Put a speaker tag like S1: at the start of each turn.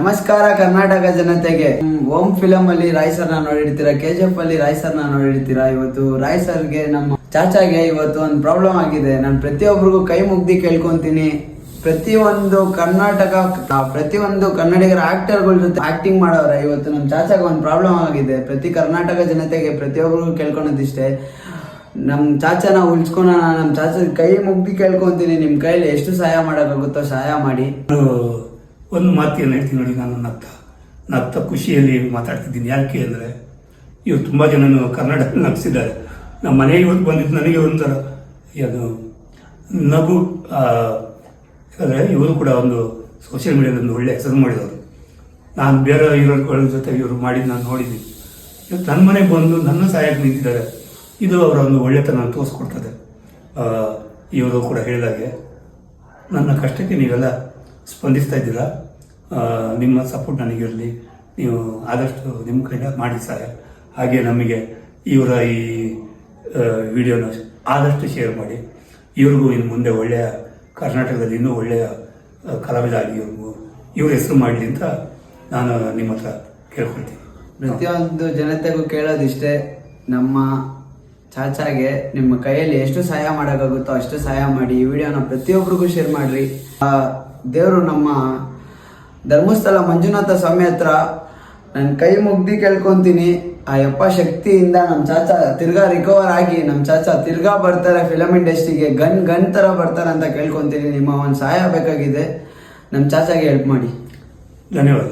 S1: ನಮಸ್ಕಾರ ಕರ್ನಾಟಕ ಜನತೆಗೆ. ಓಂ ಫಿಲಂ ಅಲ್ಲಿ ರಾಯ್ ಸರ್ನ ನೋಡಿರ್ತೀರಾ, KGF ಅಲ್ಲಿ ರಾಯ್ ಸರ್ನ ನೋಡಿರ್ತೀರಾ. ಇವತ್ತು ರಾಯ್ ಸರ್ಗೆ ನಮ್ಮ ಚಾಚಾಗೆ ಇವತ್ತು ಒಂದು ಪ್ರಾಬ್ಲಮ್ ಆಗಿದೆ. ನಾನು ಪ್ರತಿಯೊಬ್ಬರಿಗೂ ಕೈ ಮುಗ್ದಿ ಕೇಳ್ಕೊಂತೀನಿ. ಪ್ರತಿಯೊಂದು ಕನ್ನಡಿಗರ ಆಕ್ಟರ್ಗಳ ಜೊತೆ ಆಕ್ಟಿಂಗ್ ಮಾಡೋರೆ. ಇವತ್ತು ನಮ್ಮ ಚಾಚಾಗ ಒಂದು ಪ್ರಾಬ್ಲಮ್ ಆಗಿದೆ. ಪ್ರತಿ ಕರ್ನಾಟಕ ಜನತೆಗೆ ಪ್ರತಿಯೊಬ್ಬರಿಗೂ ಕೇಳ್ಕೊಳೋದಿಷ್ಟೇ, ನಮ್ಮ ಚಾಚನ ಉಳಿಸ್ಕೊಳ. ನಮ್ಮ ಚಾಚ ಕೈ ಮುಗ್ದಿ ಕೇಳ್ಕೊಂತೀನಿ, ನಿಮ್ಮ ಕೈಲಿ ಎಷ್ಟು ಸಹಾಯ ಮಾಡೋಕ್ಕಾಗುತ್ತೋ ಸಹಾಯ ಮಾಡಿ.
S2: ಒಂದು ಮಾತಿಯನ್ನು ಹೇಳ್ತೀನಿ ನೋಡಿ, ನಾನು ನಗ್ತ ಖುಷಿಯಲ್ಲಿ ಮಾತಾಡ್ತಿದ್ದೀನಿ. ಯಾಕೆ ಅಂದರೆ ಇವರು ತುಂಬ ಜನ ಕರ್ನಾಟಕದಲ್ಲಿ ನಗಿಸಿದ್ದಾರೆ. ನಮ್ಮ ಮನೆಗೆ ಇವತ್ತು ಬಂದಿದ್ದು ನನಗೆ ಒಂಥರ ಅದು ನಗು. ಯಾಕಂದರೆ ಇವರು ಕೂಡ ಒಂದು ಸೋಷಿಯಲ್ ಮೀಡಿಯಾದಲ್ಲಿ ಒಳ್ಳೆ ಹೆಸರು ಮಾಡಿದವರು. ನಾನು ಬೇರೆ ಹೀರೋಗಳ ಜೊತೆ ಇವರು ಮಾಡಿದ್ದು ನಾನು ನೋಡಿದ್ದೀನಿ. ಇವತ್ತು ನನ್ನ ಮನೆಗೆ ಬಂದು ನನ್ನ ಸಹಾಯಕ್ಕೆ ನಿಂತಿದ್ದಾರೆ. ಇದು ಅವರ ಒಂದು ಒಳ್ಳೆತನ ತೋರಿಸ್ಕೊಡ್ತದೆ. ಇವರು ಕೂಡ ಹೇಳಿದಾಗೆ ನನ್ನ ಕಷ್ಟಕ್ಕೆ ನೀವೆಲ್ಲ ಸ್ಪಂದಿಸ್ತಾ ಇದ್ದೀರಾ. ನಿಮ್ಮ ಸಪೋರ್ಟ್ ನನಗಿರಲಿ. ನೀವು ಆದಷ್ಟು ನಿಮ್ಮ ಕೈಯಿಂದ ಮಾಡಿ ಸಹಾಯ. ಹಾಗೆ ನಮಗೆ ಇವರ ಈ ವಿಡಿಯೋನ ಆದಷ್ಟು ಶೇರ್ ಮಾಡಿ. ಇವ್ರಿಗೂ ಇನ್ನು ಮುಂದೆ ಒಳ್ಳೆಯ ಕರ್ನಾಟಕದಲ್ಲಿ ಇನ್ನೂ ಒಳ್ಳೆಯ ಕಲಾವಿದ ಆಗಿ ಇವ್ರ ಹೆಸರು ಮಾಡಲಿ ಅಂತ ನಾನು ನಿಮ್ಮ ಹತ್ರ ಕೇಳ್ಕೊಳ್ತೀನಿ.
S1: ಪ್ರತಿಯೊಂದು ಜನತೆಗೂ ಕೇಳೋದಿಷ್ಟೇ, ನಮ್ಮ ಚಾಚಾಗೆ ನಿಮ್ಮ ಕೈಯಲ್ಲಿ ಎಷ್ಟು ಸಹಾಯ ಮಾಡೋಕ್ಕಾಗುತ್ತೋ ಅಷ್ಟು ಸಹಾಯ ಮಾಡಿ. ಈ ವಿಡಿಯೋನ ಪ್ರತಿಯೊಬ್ಬರಿಗೂ ಶೇರ್ ಮಾಡಿರಿ. ದೇವರು ನಮ್ಮ ಧರ್ಮಸ್ಥಳ ಮಂಜುನಾಥ ಸ್ವಾಮಿ ಹತ್ರ ನಾನು ಕೈ ಮುಗ್ದಿ ಕೇಳ್ಕೊತೀನಿ. ಆ ಯಪ್ಪ ಶಕ್ತಿಯಿಂದ ನಮ್ಮ ಚಾಚಾ ತಿರ್ಗಾ ರಿಕವರ್ ಆಗಿ ನಮ್ಮ ಚಾಚಾ ತಿರ್ಗಾ ಬರ್ತಾರೆ ಫಿಲಮ್ ಇಂಡಸ್ಟ್ರಿಗೆ. ಗನ್ ಥರ ಬರ್ತಾರೆ ಅಂತ ಕೇಳ್ಕೊತೀನಿ. ನಿಮ್ಮ ಒಂದು ಸಹಾಯ ಬೇಕಾಗಿದೆ, ನಮ್ಮ ಚಾಚಾಗೆ ಹೆಲ್ಪ್ ಮಾಡಿ.
S2: ಧನ್ಯವಾದ.